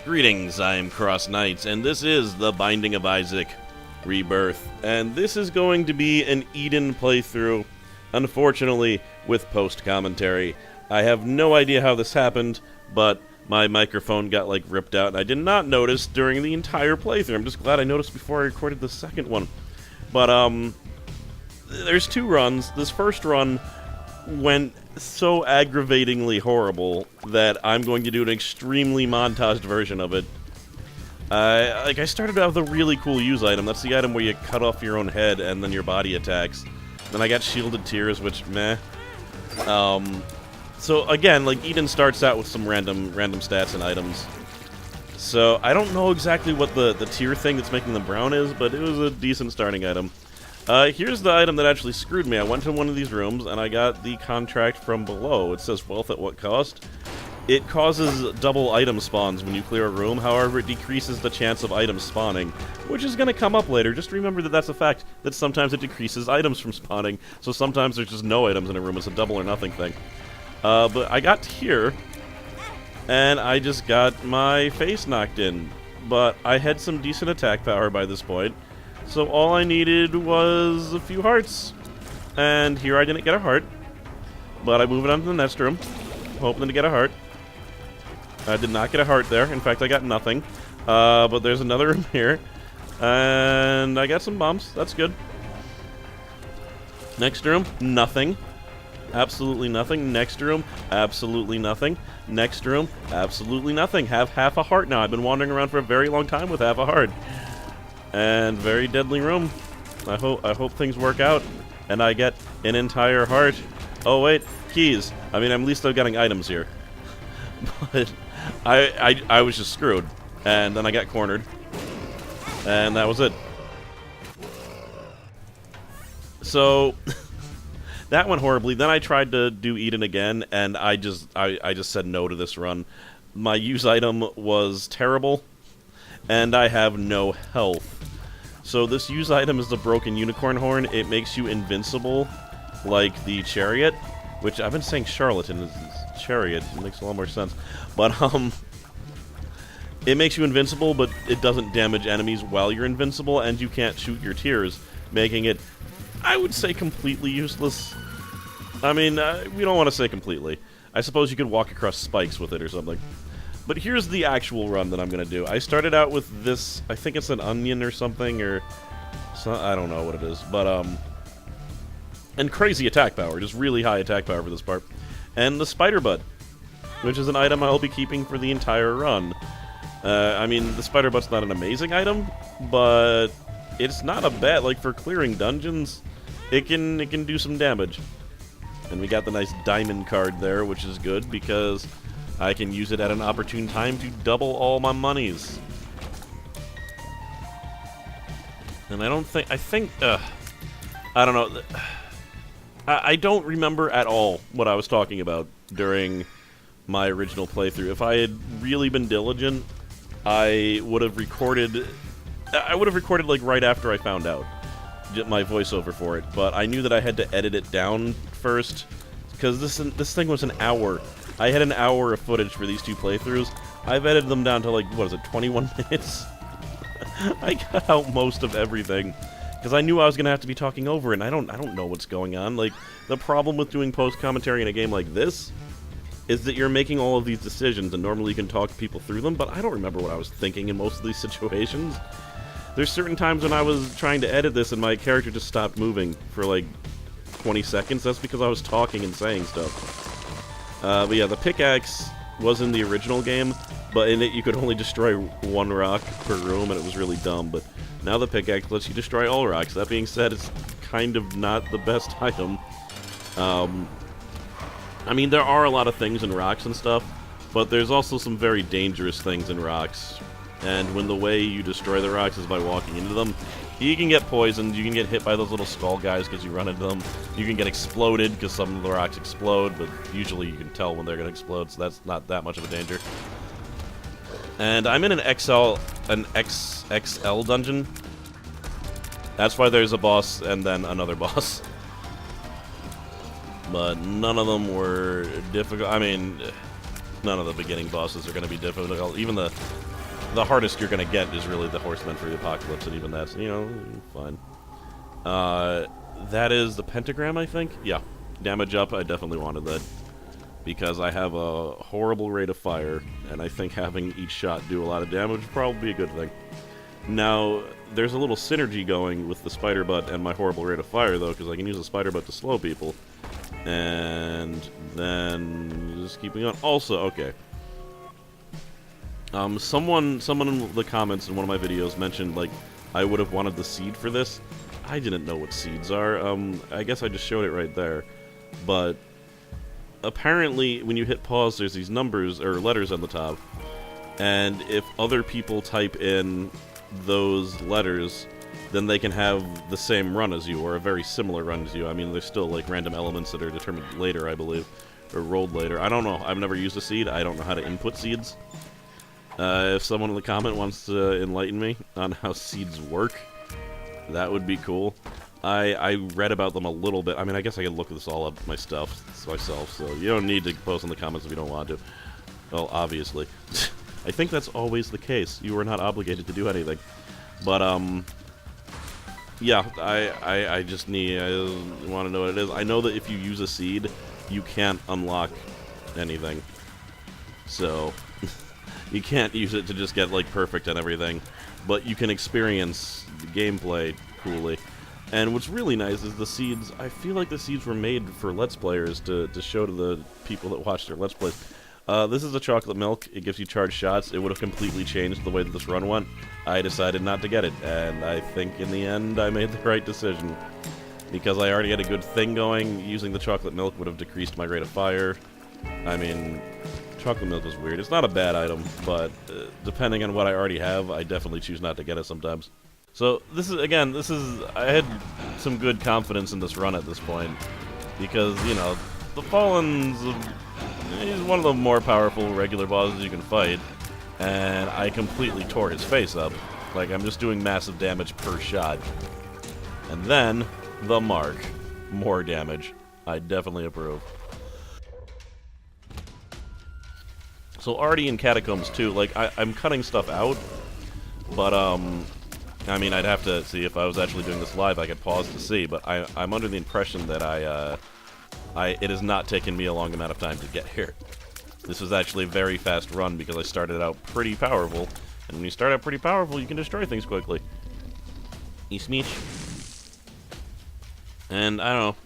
Greetings, I am CrossKnights, and this is The Binding of Isaac Rebirth. And this is going to be an Eden playthrough, unfortunately, with post-commentary. I have no idea how this happened, but my microphone got, ripped out, and I did not notice during the entire playthrough. I'm just glad I noticed before I recorded the second one. But, there's two runs. This first run went so aggravatingly horrible that I'm going to do an extremely montaged version of it. I started out with a really cool use item. That's the item where you cut off your own head and then your body attacks. Then I got Shielded Tears, which, meh. So again, Eden starts out with some random stats and items. So I don't know exactly what the tier thing that's making them brown is, but it was a decent starting item. Here's the item that actually screwed me. I went to one of these rooms, and I got the contract from below. It says wealth at what cost? It causes double item spawns when you clear a room, however it decreases the chance of items spawning, which is going to come up later. Just remember that that's a fact, that sometimes it decreases items from spawning, so sometimes there's just no items in a room. It's a double or nothing thing. But I got here, and I just got my face knocked in. But I had some decent attack power by this point. So all I needed was a few hearts. And here I didn't get a heart. But I moved on to the next room, hoping to get a heart. I did not get a heart there. In fact, I got nothing. But there's another room here. And I got some bombs. That's good. Next room, nothing. Absolutely nothing. Next room, absolutely nothing. Next room, absolutely nothing. Have half a heart now. I've been wandering around for a very long time with half a heart. And very deadly room. I hope things work out, and I get an entire heart. Oh wait, keys. I mean, at least I'm getting items here. But I was just screwed, and then I got cornered, and that was it. So that went horribly. Then I tried to do Eden again, and I just said no to this run. My use item was terrible, and I have no health. So this use item is the broken unicorn horn. It makes you invincible, like the chariot, which I've been saying charlatan is chariot. It makes a lot more sense. But, it makes you invincible, but it doesn't damage enemies while you're invincible, and you can't shoot your tears, making it, I would say, completely useless. I mean, we don't want to say completely. I suppose you could walk across spikes with it or something. But here's the actual run that I'm going to do. I started out with this, I think it's an onion or something, or I don't know what it is, but, and crazy attack power, just really high attack power for this part. And the spider butt, which is an item I'll be keeping for the entire run. I mean, the spider butt's not an amazing item, but it's not a bad, for clearing dungeons, it can do some damage. And we got the nice diamond card there, which is good, because I can use it at an opportune time to double all my monies. And I don't know. I don't remember at all what I was talking about during my original playthrough. If I had really been diligent, I would have recorded right after I found out my voiceover for it. But I knew that I had to edit it down first, because this thing was an hour. I had an hour of footage for these two playthroughs. I've edited them down to 21 minutes? I cut out most of everything, because I knew I was going to have to be talking over it, and I don't know what's going on. The problem with doing post-commentary in a game like this is that you're making all of these decisions, and normally you can talk people through them, but I don't remember what I was thinking in most of these situations. There's certain times when I was trying to edit this, and my character just stopped moving for 20 seconds. That's because I was talking and saying stuff. But yeah, the pickaxe was in the original game, but in it you could only destroy one rock per room, and it was really dumb. But now the pickaxe lets you destroy all rocks. That being said, it's kind of not the best item. I mean, there are a lot of things in rocks and stuff, but there's also some very dangerous things in rocks. And when the way you destroy the rocks is by walking into them, you can get poisoned, you can get hit by those little skull guys because you run into them, you can get exploded because some of the rocks explode, but usually you can tell when they're going to explode, so that's not that much of a danger. And I'm in an XXL dungeon. That's why there's a boss and then another boss. But none of them were difficult. I mean, none of the beginning bosses are going to be difficult. Even the the hardest you're gonna get is really the Horsemen for the Apocalypse, and even that's, you know, fine. That is the pentagram, I think? Yeah. Damage up, I definitely wanted that. Because I have a horrible rate of fire, and I think having each shot do a lot of damage would probably be a good thing. Now, there's a little synergy going with the spider butt and my horrible rate of fire, though, because I can use the spider butt to slow people. And then just keeping on. Also, okay. Someone in the comments in one of my videos mentioned, like, I would have wanted the seed for this. I didn't know what seeds are. I guess I just showed it right there. But apparently, when you hit pause, there's these numbers, or letters on the top. And if other people type in those letters, then they can have the same run as you, or a very similar run as you. I mean, there's still, like, random elements that are determined later, I believe. Or rolled later. I don't know. I've never used a seed. I don't know how to input seeds. If someone in the comment wants to enlighten me on how seeds work, that would be cool. I read about them a little bit. I mean, I guess I could look this all up myself, so you don't need to post in the comments if you don't want to. Well, obviously. I think that's always the case. You are not obligated to do anything. But, yeah, I just want to know what it is. I know that if you use a seed, you can't unlock anything. So, you can't use it to just get, like, perfect and everything. But you can experience the gameplay coolly. And what's really nice is the seeds. I feel like the seeds were made for Let's Players to show to the people that watch their Let's Plays. This is a chocolate milk. It gives you charged shots. It would have completely changed the way that this run went. I decided not to get it, and I think in the end I made the right decision. Because I already had a good thing going, using the chocolate milk would have decreased my rate of fire. I mean, chocolate milk is weird. It's not a bad item, but depending on what I already have, I definitely choose not to get it sometimes. So, I had some good confidence in this run at this point, because, you know, the Fallen's, he's one of the more powerful regular bosses you can fight, and I completely tore his face up. Like, I'm just doing massive damage per shot. And then, the mark. More damage. I definitely approve. So, already in Catacombs too, like, I'm cutting stuff out, but, I mean, I'd have to see if I was actually doing this live. I could pause to see, but I'm under the impression that it has not taken me a long amount of time to get here. This was actually a very fast run because I started out pretty powerful, and when you start out pretty powerful, you can destroy things quickly. Smeech. And I don't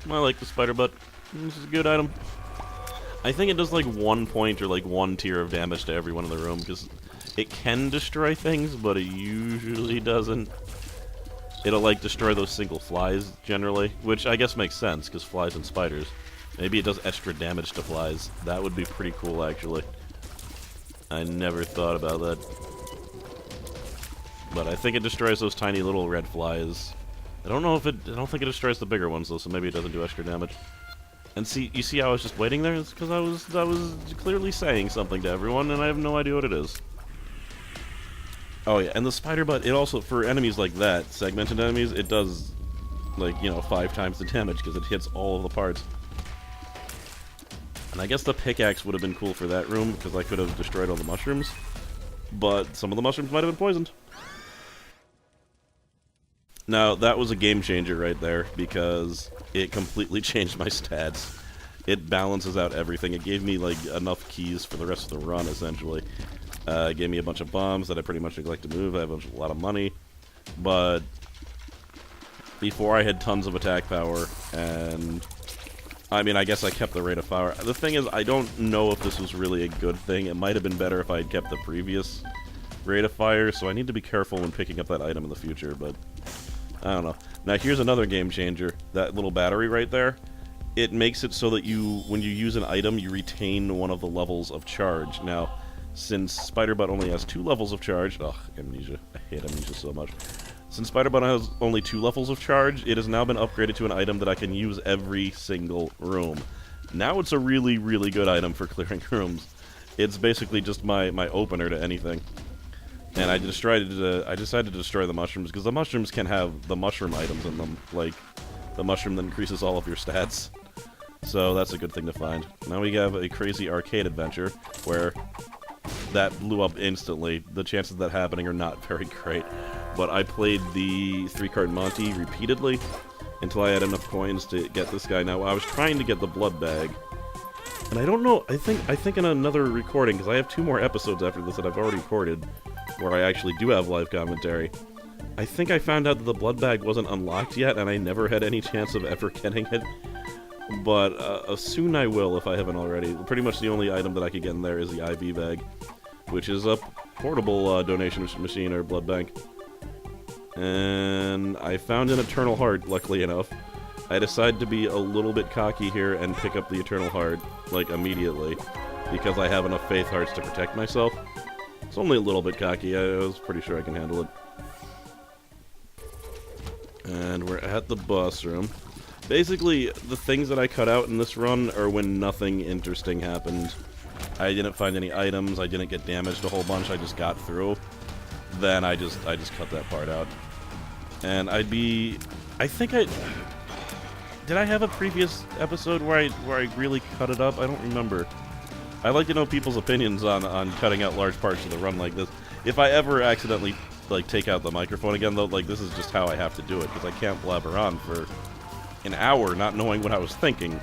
know. I like the spider butt. This is a good item. I think it does like 1 point or like 1 tier of damage to everyone in the room because it can destroy things, but it usually doesn't. It'll, like, destroy those single flies, generally, which I guess makes sense, because flies and spiders. Maybe it does extra damage to flies. That would be pretty cool, actually. I never thought about that. But I think it destroys those tiny little red flies. I don't think it destroys the bigger ones, though, so maybe it doesn't do extra damage. And see, you see how I was just waiting there? It's because I was clearly saying something to everyone, and I have no idea what it is. Oh yeah, and the spider butt, it also, for enemies like that, segmented enemies, it does, like, you know, 5 times the damage, because it hits all of the parts. And I guess the pickaxe would have been cool for that room, because I could have destroyed all the mushrooms. But some of the mushrooms might have been poisoned. Now, that was a game changer right there, because it completely changed my stats. It balances out everything. It gave me, like, enough keys for the rest of the run, essentially. It gave me a bunch of bombs that I pretty much neglect to move. I have a lot of money. But before I had tons of attack power, and I mean, I guess I kept the rate of fire. The thing is, I don't know if this was really a good thing. It might have been better if I had kept the previous rate of fire, so I need to be careful when picking up that item in the future, but I don't know. Now, here's another game changer. That little battery right there, it makes it so that when you use an item, you retain one of the levels of charge. Now, since Spider-Butt only has 2 levels of charge... Ugh, amnesia. I hate amnesia so much. Since Spider-Butt has only 2 levels of charge, it has now been upgraded to an item that I can use every single room. Now it's a really, really good item for clearing rooms. It's basically just my opener to anything. And I decided to destroy the mushrooms, because the mushrooms can have the mushroom items in them, like the mushroom that increases all of your stats. So that's a good thing to find. Now we have a crazy arcade adventure, where that blew up instantly. The chances of that happening are not very great. But I played the 3-card Monty repeatedly until I had enough coins to get this guy. Now, I was trying to get the blood bag. And I don't know, I think in another recording, because I have 2 more episodes after this that I've already recorded, where I actually do have live commentary. I think I found out that the blood bag wasn't unlocked yet, and I never had any chance of ever getting it. But soon I will, if I haven't already. Pretty much the only item that I could get in there is the IV bag, which is a portable donation machine or blood bank. And I found an Eternal Heart, luckily enough. I decided to be a little bit cocky here and pick up the Eternal Heart, like, immediately, because I have enough Faith Hearts to protect myself. It's only a little bit cocky. I was pretty sure I can handle it. And we're at the boss room. Basically, the things that I cut out in this run are when nothing interesting happened. I didn't find any items, I didn't get damaged a whole bunch, I just got through. Then I just cut that part out. And I think did I have a previous episode where I really cut it up? I don't remember. I'd like to know people's opinions on cutting out large parts of the run like this. If I ever accidentally, like, take out the microphone again, though, like, this is just how I have to do it, because I can't blabber on for an hour not knowing what I was thinking.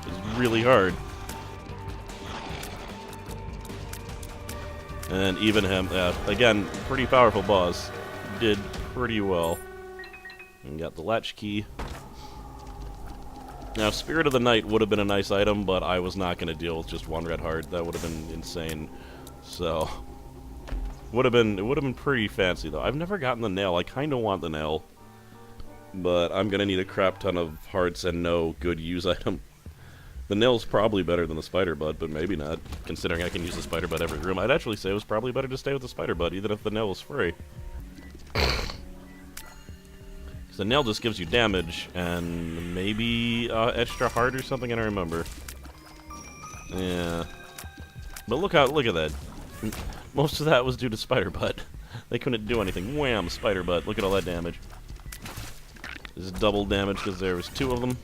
It's really hard. And even him, again, pretty powerful boss. Did pretty well. And got the latch key. Now, Spirit of the Night would have been a nice item, but I was not going to deal with just 1 red heart. That would have been insane. So, it would have been pretty fancy, though. I've never gotten the nail. I kind of want the nail. But I'm going to need a crap ton of hearts and no good use item. The nail's probably better than the spider bud, but maybe not. Considering I can use the spider bud every room, I'd actually say it was probably better to stay with the spider bud, even if the nail was free. The nail just gives you damage, and maybe extra heart or something, I don't remember. Yeah. But look at that. Most of that was due to spider butt. They couldn't do anything. Wham! Spider butt. Look at all that damage. This is double damage because there was 2 of them.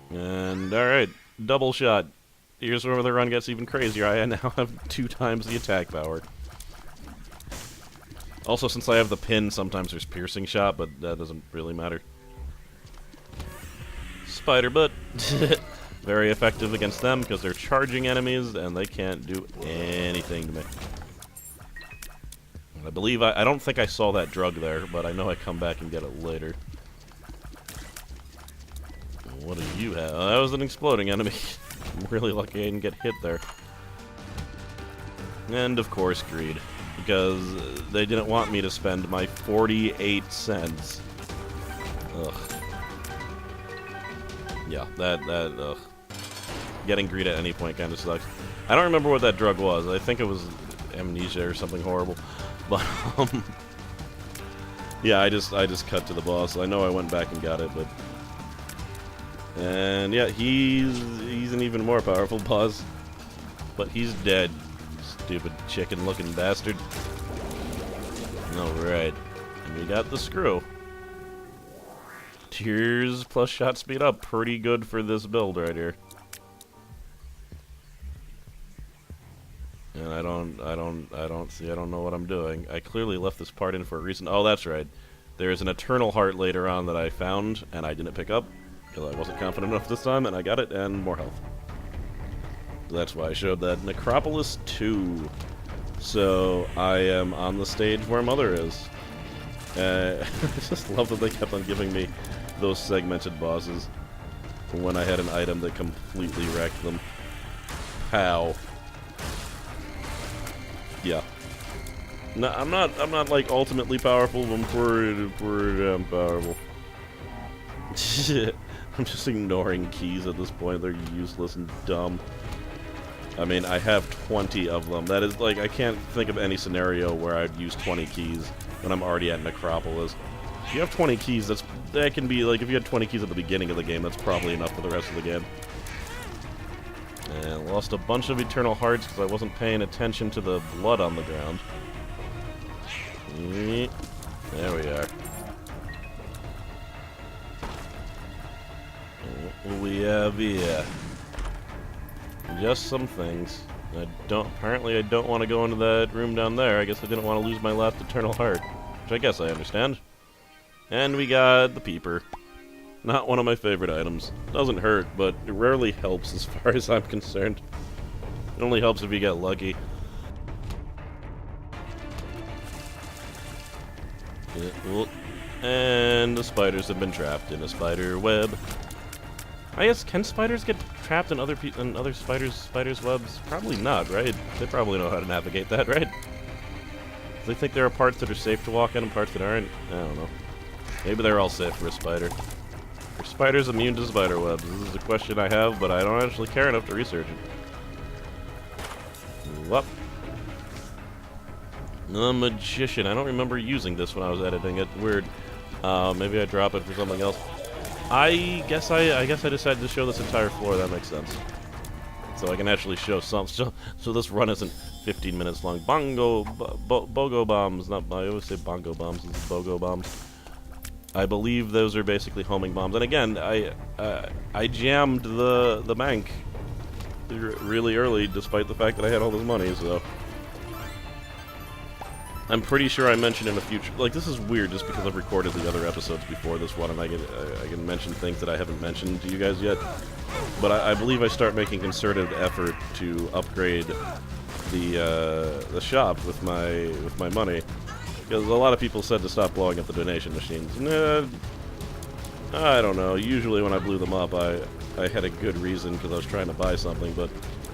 And, alright. Double shot. Here's where the run gets even crazier. I now have 2 times the attack power. Also, since I have the pin, sometimes there's piercing shot, but that doesn't really matter. Spider butt. Very effective against them because they're charging enemies and they can't do anything to me. I believe I don't think I saw that drug there, but I know I come back and get it later. What do you have? Oh, that was an exploding enemy. I'm really lucky I didn't get hit there. And of course, greed. Because they didn't want me to spend my 48 cents. Ugh. Yeah, ugh. Getting greed at any point kind of sucks. I don't remember what that drug was. I think it was amnesia or something horrible. But, yeah, I just cut to the boss. I know I went back and got it, but... And, yeah, he's an even more powerful boss. But he's dead. Stupid chicken-looking bastard. Alright. And we got the screw. Tears plus shot speed up. Pretty good for this build right here. And I don't know what I'm doing. I clearly left this part in for a reason. Oh, that's right. There's an Eternal Heart later on that I found, and I didn't pick up, because I wasn't confident enough this time, and I got it, and more health. That's why I showed that. Necropolis 2. So, I am on the stage where Mother is. I just love that they kept on giving me those segmented bosses when I had an item that completely wrecked them. How? Yeah. No, I'm not like ultimately powerful, but I'm pretty damn powerful. I'm just ignoring keys at this point. They're useless and dumb. I mean, I have 20 of them. That is, like, I can't think of any scenario where I'd use 20 keys when I'm already at Necropolis. If you have 20 keys, that can be, like, if you had 20 keys at the beginning of the game, that's probably enough for the rest of the game. And lost a bunch of Eternal Hearts because I wasn't paying attention to the blood on the ground. There we are. What we have here? Just some things. Apparently I don't want to go into that room down there. I guess I didn't want to lose my last eternal heart. Which I guess I understand. And we got the peeper. Not one of my favorite items. Doesn't hurt, but it rarely helps as far as I'm concerned. It only helps if you get lucky. And the spiders have been trapped in a spider web. I guess, can spiders get trapped in other spiders' webs? Probably not, right? They probably know how to navigate that, right? They think there are parts that are safe to walk in and parts that aren't? I don't know. Maybe they're all safe for a spider. Are spiders immune to spider webs? This is a question I have, but I don't actually care enough to research it. Whoop. The Magician. I don't remember using this when I was editing it. Weird. Maybe I drop it for something else. I guess I decided to show this entire floor. That makes sense. So I can actually show some. So this run isn't 15 minutes long. Bogo bombs. Not. I always say bongo bombs. This is bogo bombs. I believe those are basically homing bombs. And again, I jammed the bank really early, despite the fact that I had all this money. So I'm pretty sure I mentioned in a future... Like, this is weird just because I've recorded the other episodes before this one, and I can mention things that I haven't mentioned to you guys yet. But I believe I start making concerted effort to upgrade the shop with my money. Because a lot of people said to stop blowing up the donation machines. I don't know. Usually when I blew them up, I had a good reason because I was trying to buy something, but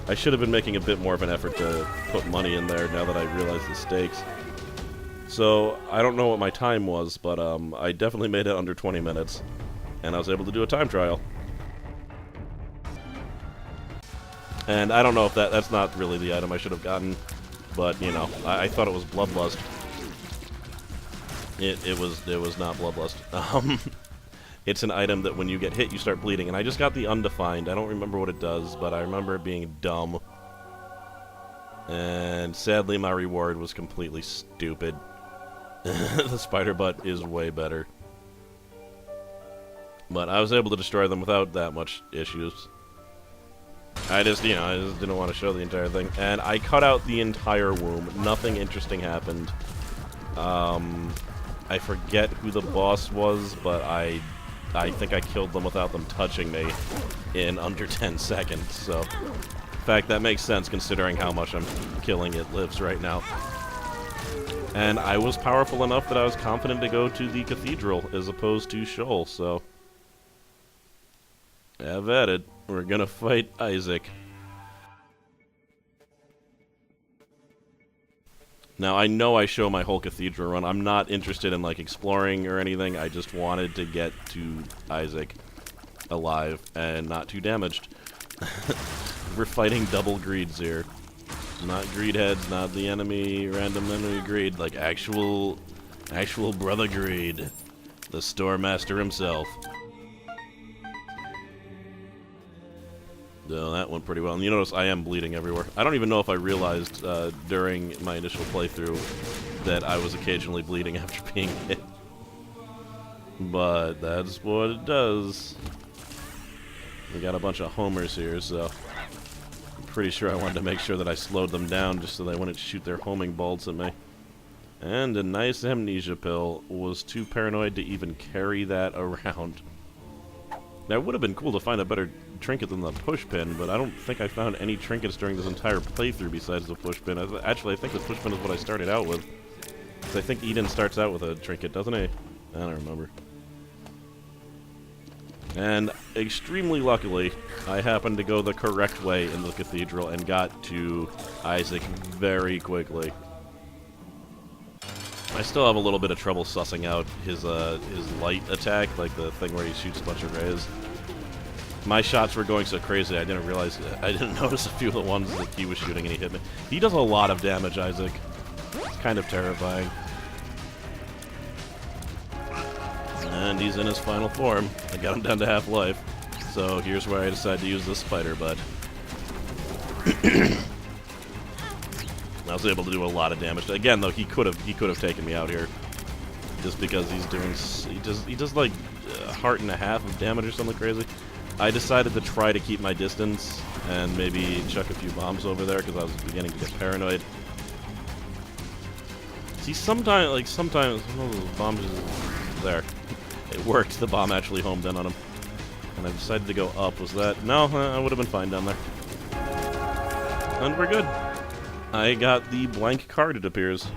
I should have been making a bit more of an effort to put money in there now that I realize the stakes. So, I don't know what my time was, but I definitely made it under 20 minutes, and I was able to do a time trial. And I don't know if that's not really the item I should have gotten, but, you know, I thought it was Bloodlust. It was not Bloodlust. It's an item that when you get hit, you start bleeding, and I just got the Undefined. I don't remember what it does, but I remember it being dumb. And sadly, my reward was completely stupid. The spider butt is way better. But I was able to destroy them without that much issues. I just didn't want to show the entire thing. And I cut out the entire womb. Nothing interesting happened. I forget who the boss was, but I think I killed them without them touching me in under 10 seconds, so... In fact, that makes sense considering how much I'm killing it lives right now. And I was powerful enough that I was confident to go to the Cathedral as opposed to Shoal, so... Have at it. We're gonna fight Isaac. Now, I know I show my whole Cathedral run. I'm not interested in, like, exploring or anything. I just wanted to get to Isaac alive and not too damaged. We're fighting double greeds here. Not greed heads, not the enemy, random enemy greed, like actual brother greed. The store master himself. No, that went pretty well. And you notice I am bleeding everywhere. I don't even know if I realized during my initial playthrough that I was occasionally bleeding after being hit. But that's what it does. We got a bunch of homers here, so I'm pretty sure I wanted to make sure that I slowed them down just so they wouldn't shoot their homing bolts at me. And a nice amnesia pill. Was too paranoid to even carry that around. Now, it would have been cool to find a better trinket than the push pin, but I don't think I found any trinkets during this entire playthrough besides the push pin. Actually, I think the push pin is what I started out with. Because I think Eden starts out with a trinket, doesn't he? I don't remember. And extremely luckily, I happened to go the correct way in the Cathedral and got to Isaac very quickly. I still have a little bit of trouble sussing out his light attack, like the thing where he shoots a bunch of rays. My shots were going so crazy I didn't notice a few of the ones that he was shooting and he hit me. He does a lot of damage, Isaac. It's kind of terrifying. And he's in his final form. I got him down to half life. So here's where I decide to use this spider butt. I was able to do a lot of damage. Again, though, he could have taken me out here, just because he does like a heart and a half of damage or something crazy. I decided to try to keep my distance and maybe chuck a few bombs over there because I was beginning to get paranoid. See, sometimes one of those bombs is there. It worked. The bomb actually homed in on him. And I decided to go up. Was that? No, I would have been fine down there. And we're good. I got the blank card, it appears.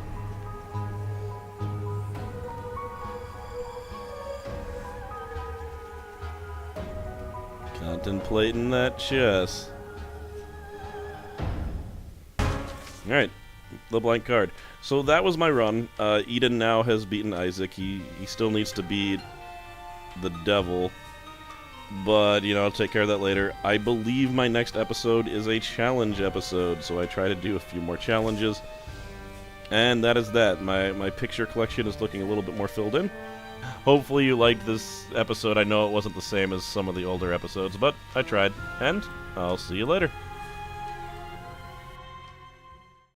Contemplating that chess. Alright, the blank card. So that was my run. Eden now has beaten Isaac. He still needs to beat the devil. But, you know, I'll take care of that later. I believe my next episode is a challenge episode, so I try to do a few more challenges. And that is that. My picture collection is looking a little bit more filled in. Hopefully you liked this episode. I know it wasn't the same as some of the older episodes, but I tried. And I'll see you later.